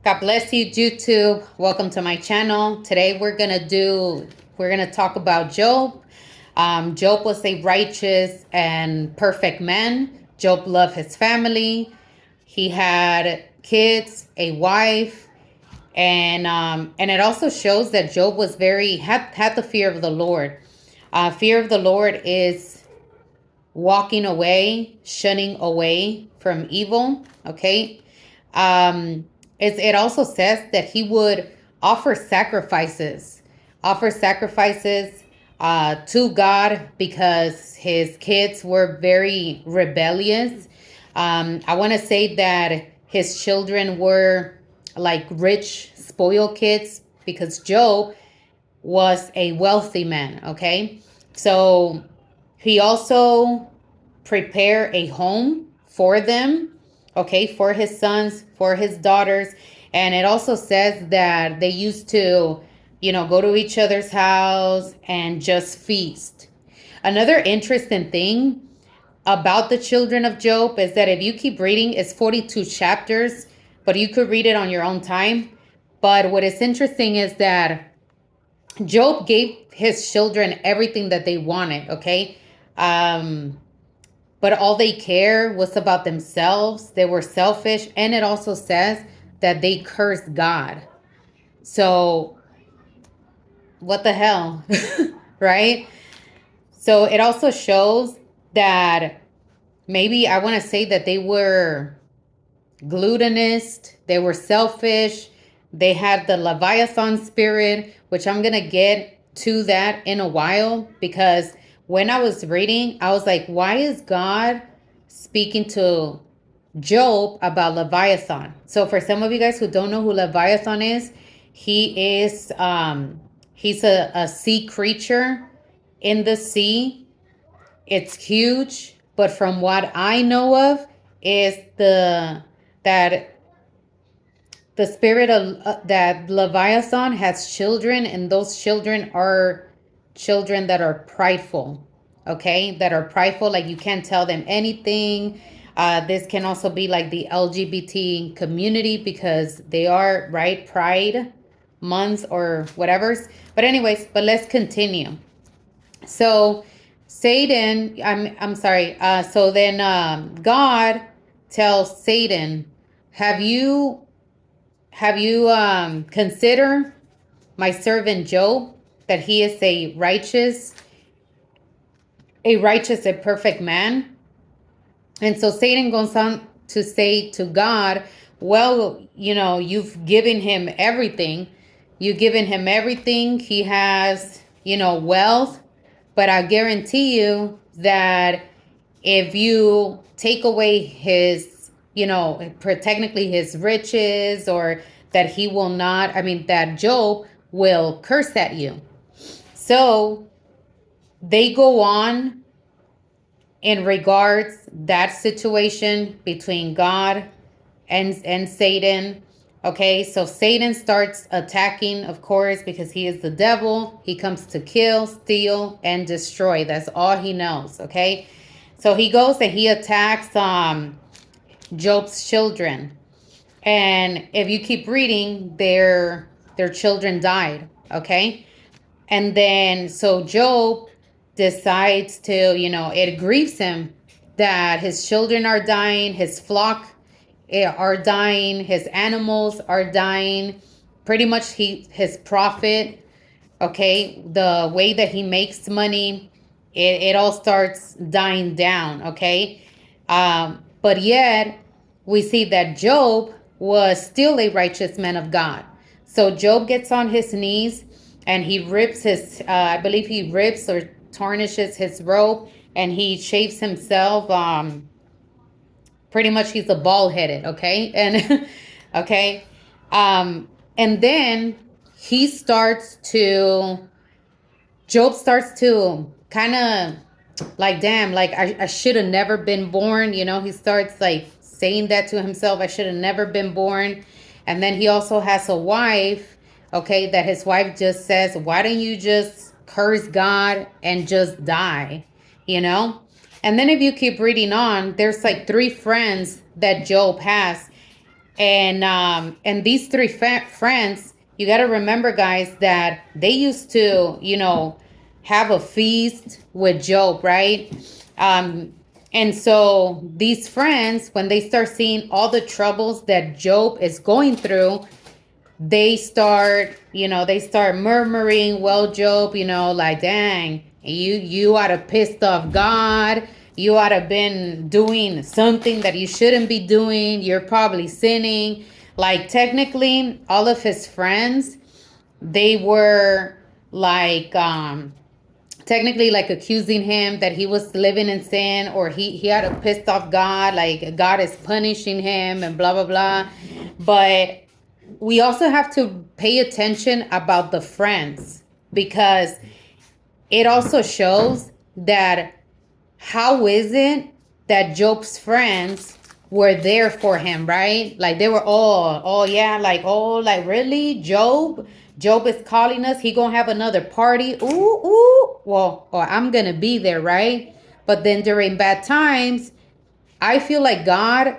God bless you, YouTube. Welcome to my channel. Today we're gonna talk about Job. Job was a righteous and perfect man. Job loved his family. He had kids, a wife, and it also shows that Job was had the fear of the Lord. Fear of the Lord is walking away, shunning away from evil. Okay. Um, it also says that he would offer sacrifices, offer sacrifices to God because his kids were very rebellious. I want to say that his children were like rich, spoiled kids because Job was a wealthy man. Okay. So he also prepared a home for them, okay, for his sons, for his daughters. And it also says that they used to, go to each other's house and just feast. Another interesting thing about the children of Job is that if you keep reading, it's 42 chapters, but you could read it on your own time. But what is interesting is that Job gave his children everything that they wanted, okay? But all they care was about themselves. They were selfish. And it also says that they cursed God. So, what the hell? Right? So, it also shows that maybe I want to say that they were gluttonous, they were selfish, they had the Leviathan spirit, which I'm going to get to that in a while because when I was reading, I was like, why is God speaking to Job about Leviathan? So for some of you guys who don't know who Leviathan is, he's a sea creature in the sea. It's huge, but from what I know of is that the spirit of that Leviathan has children, and those children are children that are prideful, okay, that are prideful, like you can't tell them anything. This can also be like the LGBT community because they are, right, pride months or whatever's. But anyways, but let's continue. So Satan, I'm sorry. So then God tells Satan, have you consider my servant Job, that he is a righteous and perfect man? And so Satan goes on to say to God, well, you've given him everything. You've given him everything. He has, wealth. But I guarantee you that if you take away his, technically his riches, or that he will not, that Job will curse at you. So they go on in regards that situation between God and Satan. Okay, so Satan starts attacking, of course, because he is the devil. He comes to kill, steal, and destroy. That's all he knows. Okay, so he goes and he attacks Job's children. And if you keep reading, their children died. Okay, and then so Job decides to, it grieves him that his children are dying, his flock are dying, his animals are dying. Pretty much his profit, okay, the way that he makes money, it all starts dying down, okay? But yet we see that Job was still a righteous man of God. So Job gets on his knees and he rips I believe he rips or tarnishes his robe, and he shaves himself. Pretty much he's a bald headed, okay? And okay. And then Job starts to kind of like, damn, like I should have never been born. He starts like saying that to himself. I should have never been born. And then he also has a wife, okay, that his wife just says, why don't you just curse God and just die, And then if you keep reading on, there's like 3 friends that Job has. And these three friends, you got to remember, guys, that they used to, have a feast with Job, right? Um, and so these friends, when they start seeing all the troubles that Job is going through, they start murmuring, well, Job, like, dang, you ought to pissed off God. You ought to been doing something that you shouldn't be doing. You're probably sinning. Like, technically, all of his friends, they were like, technically, like, accusing him that he was living in sin, or he had a pissed off God, like God is punishing him and blah blah blah. But we also have to pay attention about the friends, because it also shows that how is it that Job's friends were there for him, right? Like, they were all, oh yeah, like, oh, like, really, Job is calling us, he gonna have another party, ooh, well, or I'm gonna be there, right? But then during bad times, I feel like God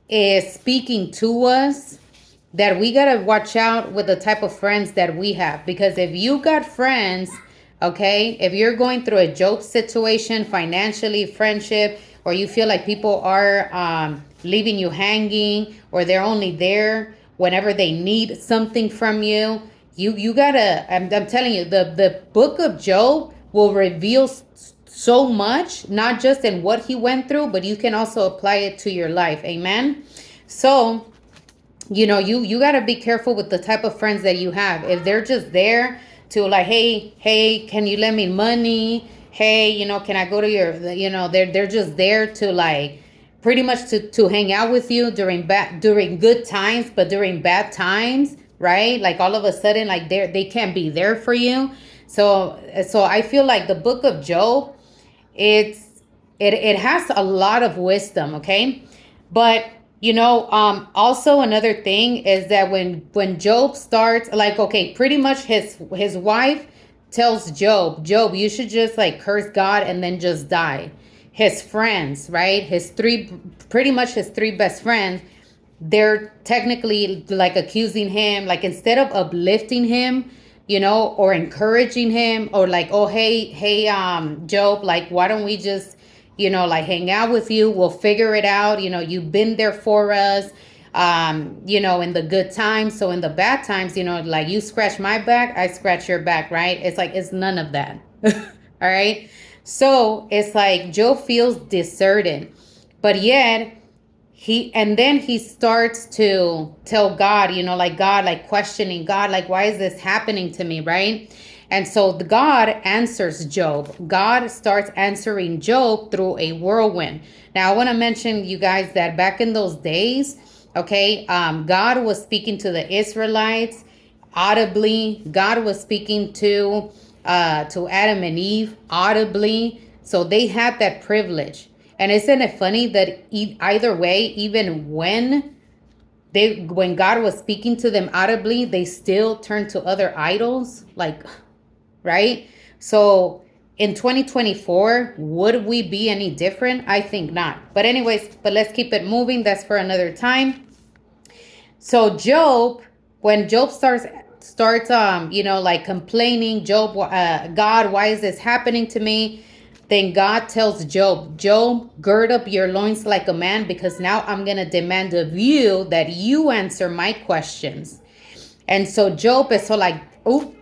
is speaking to us, that we got to watch out with the type of friends that we have. Because if you got friends, okay, if you're going through a Job situation, financially, friendship, or you feel like people are leaving you hanging, or they're only there whenever they need something from you, you gotta, I'm telling you, the book of Job will reveal so much, not just in what he went through, but you can also apply it to your life. Amen. So, you got to be careful with the type of friends that you have. If they're just there to, like, hey, can you lend me money? Hey, can I go to your, they're just there to, like, pretty much to hang out with you during good times, but during bad times, right? Like, all of a sudden, like, they can't be there for you. So I feel like the book of Job, it has a lot of wisdom, okay? But also another thing is that when Job starts, like, okay, pretty much his wife tells Job, you should just, like, curse God and then just die. His friends, right? Pretty much his three best friends, they're technically, like, accusing him, like, instead of uplifting him, or encouraging him, or like, oh, hey, Job, like, why don't we just, like, hang out with you, we'll figure it out, you've been there for us, in the good times, so in the bad times, like, you scratch my back, I scratch your back, right? It's like, it's none of that. All right. So it's like Job feels deserted, but yet then he starts to tell God, like, God, like, questioning God, like, why is this happening to me, right? And so the God answers Job. God starts answering Job through a whirlwind. Now, I want to mention, you guys, that back in those days, okay, God was speaking to the Israelites audibly. God was speaking to Adam and Eve audibly. So they had that privilege. And isn't it funny that either way, even when God was speaking to them audibly, they still turned to other idols, like, right? So in 2024, would we be any different? I think not. But anyways, let's keep it moving. That's for another time. So Job, when Job starts like, complaining, God, why is this happening to me? Then God tells Job, gird up your loins like a man, because now I'm going to demand of you that you answer my questions. And so Job is so like, oh,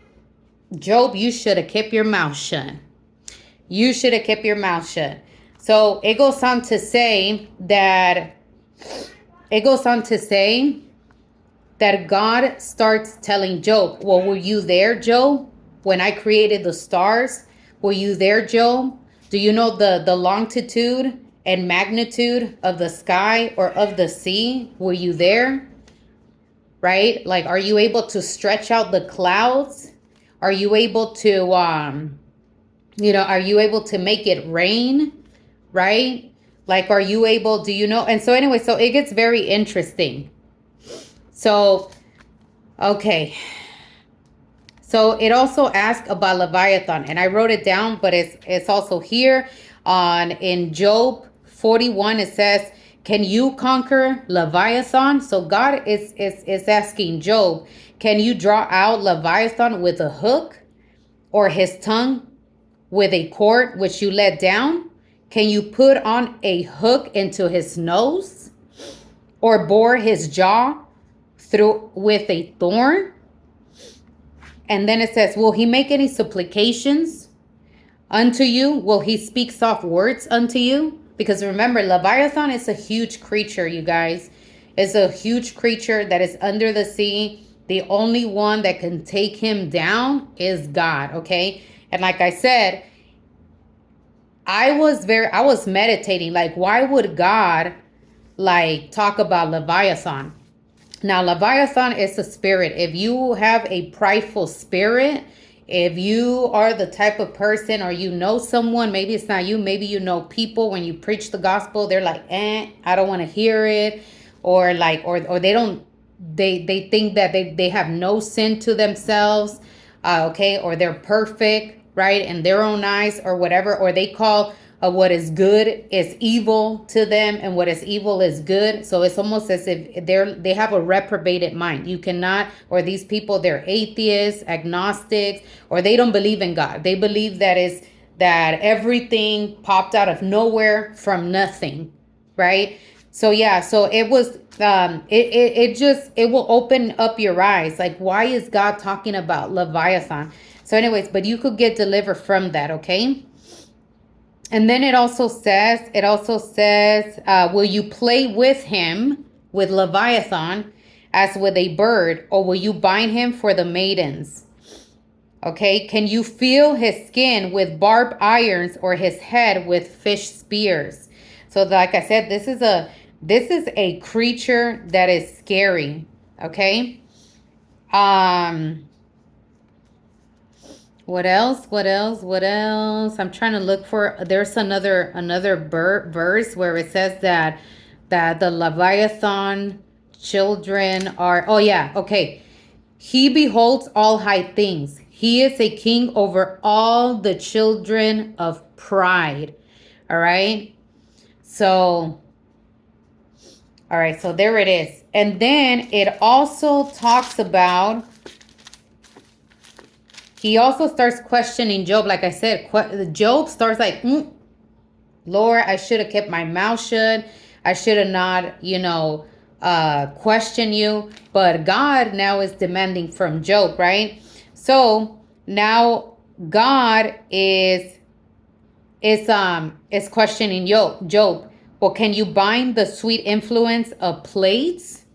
Job, you should have kept your mouth shut. You should have kept your mouth shut. So it goes on to say that God starts telling Job, well, were you there, Job, when I created the stars? Were you there, Job? Do you know the longitude and magnitude of the sky or of the sea? Were you there? Right? Like, are you able to stretch out the clouds? Are you able to, are you able to make it rain? Right? Like, are you able, do you know? And so anyway, so it gets very interesting. So, okay. So it asks about Leviathan, and I wrote it down, but it's also here in Job 41. It says, Can you conquer Leviathan? So God is asking Job, can you draw out Leviathan with a hook, or his tongue with a cord which you let down? Can you put on a hook into his nose, or bore his jaw through with a thorn? And then it says, will he make any supplications unto you? Will he speak soft words unto you? Because remember, Leviathan is a huge creature, you guys. It's a huge creature that is under the sea. The only one that can take him down is God, okay? And like I said, I was meditating, like, why would God like talk about Leviathan? Now, Leviathan is a spirit. If you have a prideful spirit, if you are the type of person, or you know someone, maybe it's not you, maybe you know people, when you preach the gospel, they're like, I don't want to hear it. Or like, or they don't, they think that they have no sin to themselves, okay, or they're perfect, right, in their own eyes, or whatever, or they call what is good is evil to them, and what is evil is good. So it's almost as if they have a reprobated mind. You cannot, or these people, they're atheists, agnostics, or they don't believe in God. They believe that everything popped out of nowhere from nothing, right? So yeah, so it was it will open up your eyes, like, why is God talking about Leviathan? So anyways, but you could get delivered from that, okay? And then it also says, will you play with him, with Leviathan, as with a bird, or will you bind him for the maidens? Okay, can you feel his skin with barbed irons, or his head with fish spears? So like I said, this is a creature that is scary, okay? What else? I'm trying to look for, there's another verse where it says that the Leviathan children are, oh yeah, okay. He beholds all high things. He is a king over all the children of pride. All right. So, all right. So there it is. And then it also talks about, he also starts questioning Job. Like I said, Job starts like, Lord, I should have kept my mouth shut. I should have not, question you. But God now is demanding from Job, right? So now God is questioning Job. Well, can you bind the sweet influence of Pleiades,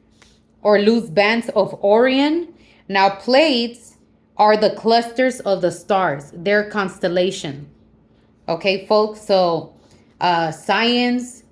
or loose bands of Orion? Now, Pleiades are the clusters of the stars, their constellation. Okay, folks. So science,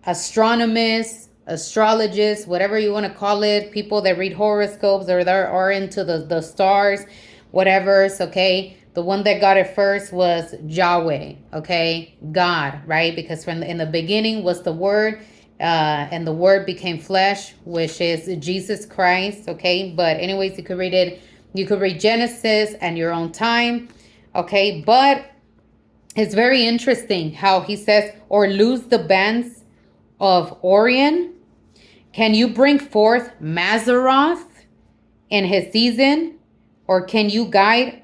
astronomers, astrologists, whatever you want to call it, people that read horoscopes, or that are into the stars, whatever's, okay. The one that got it first was Yahweh, okay, God, right? Because in the beginning was the Word, and the Word became flesh, which is Jesus Christ, okay. But anyways, you could read it. You could read Genesis and your own time, okay. But it's very interesting how he says, or loose the bands of Orion. Can you bring forth Mazzaroth in his season? Or can you guide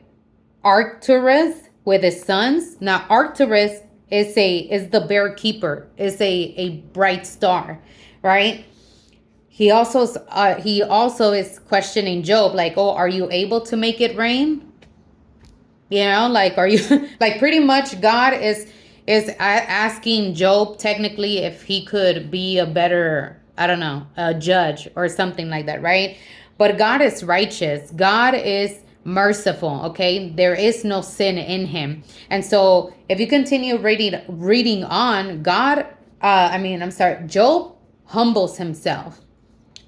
Arcturus with his sons? Now, Arcturus is the bear keeper, is a bright star, right? He also is questioning Job, like, oh, are you able to make it rain? Like, are you like, pretty much God is asking Job technically if he could be a better, I don't know, a judge or something like that, right? But God is righteous. God is merciful, okay? There is no sin in him. And so if you continue reading on, Job humbles himself.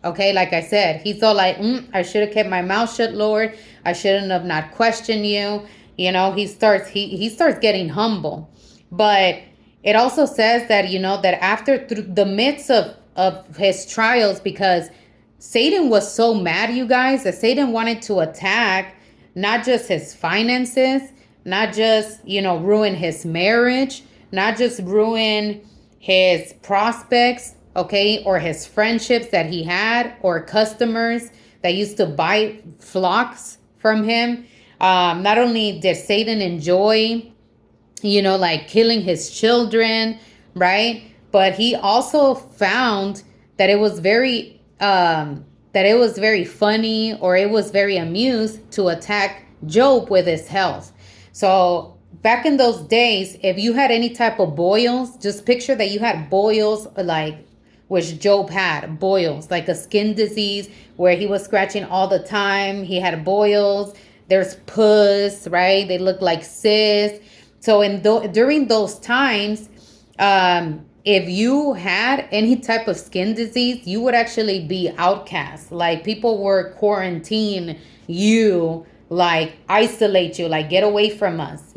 Okay, like I said, he's all like, I should have kept my mouth shut, Lord. I shouldn't have not questioned you. He starts getting humble. But it also says that, that after, through the midst of his trials, because Satan was so mad, you guys, that Satan wanted to attack not just his finances, not just, ruin his marriage, not just ruin his prospects, okay, or his friendships that he had, or customers that used to buy flocks from him. Not only did Satan enjoy, like killing his children, right? But he also found that it was very funny, or it was very amused to attack Job with his health. So back in those days, if you had any type of boils, just picture that you had boils, like which Job had boils, like a skin disease where he was scratching all the time. He had boils. There's pus, right? They look like cysts. So during those times, if you had any type of skin disease, you would actually be outcast. Like people were quarantine you, like isolate you, like get away from us.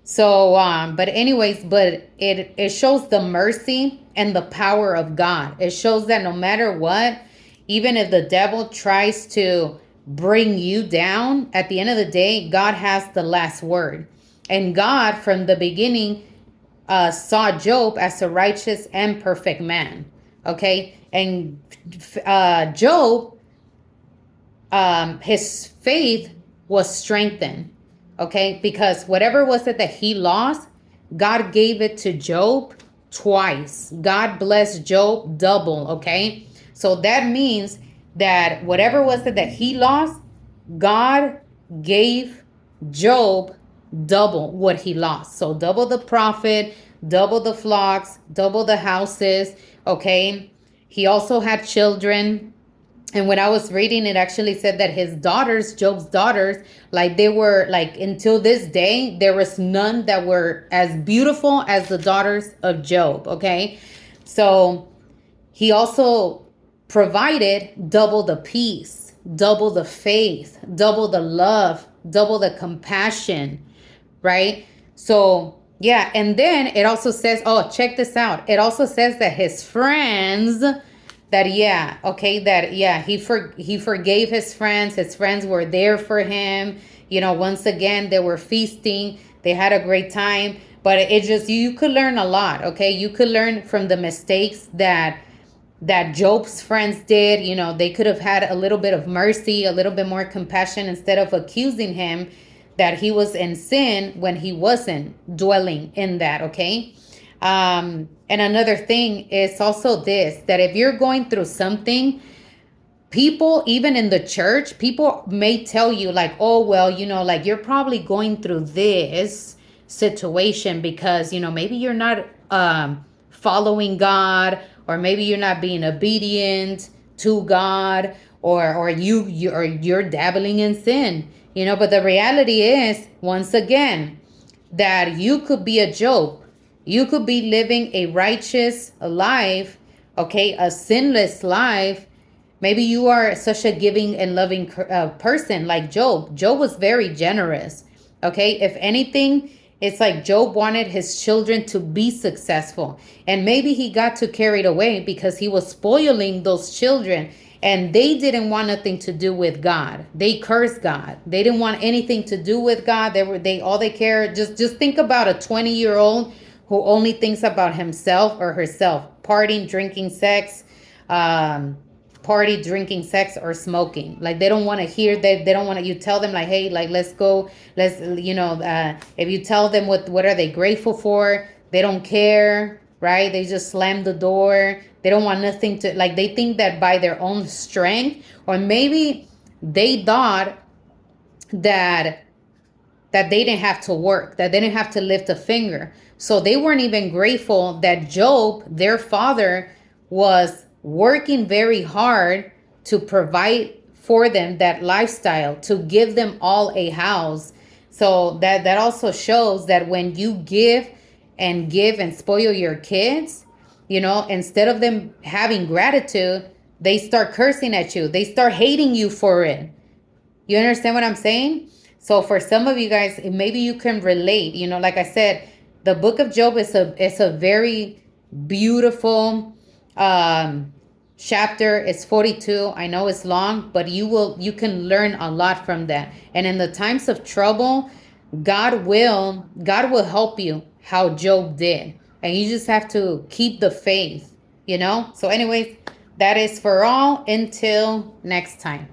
So, but it shows the mercy and the power of God. It shows that no matter what, even if the devil tries to bring you down, at the end of the day, God has the last word. And God, from the beginning, saw Job as a righteous and perfect man. Okay? And Job, his faith was strengthened. Okay? Because whatever was it that he lost, God gave it to Job twice. God blessed Job double. Okay? So that means that whatever was it that he lost, God gave Job double what he lost. So double the profit, double the flocks, double the houses. Okay. He also had children. And when I was reading, it actually said that his daughters, Job's daughters, like they were like, until this day, there was none that were as beautiful as the daughters of Job. Okay. So he also provided double the peace, double the faith, double the love, double the compassion, right? So, yeah. And then it also says, oh, check this out. It also says that his friends, he forgave his friends. His friends were there for him. Once again, they were feasting. They had a great time. But it just, you could learn a lot, okay? You could learn from the mistakes that Job's friends did. They could have had a little bit of mercy, a little bit more compassion, instead of accusing him that he was in sin when he wasn't dwelling in that, okay? And another thing is also this, that if you're going through something, people, even in the church, people may tell you like, oh, well, like you're probably going through this situation because, maybe you're not following God, or maybe you're not being obedient to God, or you're dabbling in sin, but the reality is, once again, that you could be a Job. You could be living a righteous life, okay, a sinless life. Maybe you are such a giving and loving person like Job. Job was very generous, okay? If anything, it's like Job wanted his children to be successful. And maybe he got too carried away because he was spoiling those children. And they didn't want nothing to do with God. They cursed God. They didn't want anything to do with God. All they care. Just think about a 20-year-old who only thinks about himself or herself, partying, drinking, sex, or smoking. Like they don't want to hear that. They don't want to, you tell them like, hey, like, let's go. If you tell them what are they grateful for, they don't care, right? They just slam the door. They don't want nothing to, like, they think that by their own strength, or maybe they thought that they didn't have to work, that they didn't have to lift a finger. So they weren't even grateful that Job, their father, was working very hard to provide for them that lifestyle, to give them all a house. So that also shows that when you give and spoil your kids, instead of them having gratitude, they start cursing at you. They start hating you for it. You understand what I'm saying? So for some of you guys, maybe you can relate. Like I said, the book of Job is a very beautiful chapter. It's 42. I know it's long, but you can learn a lot from that. And in the times of trouble, God will help you how Job did. And you just have to keep the faith. you know? So anyways, that is for all. Until next time.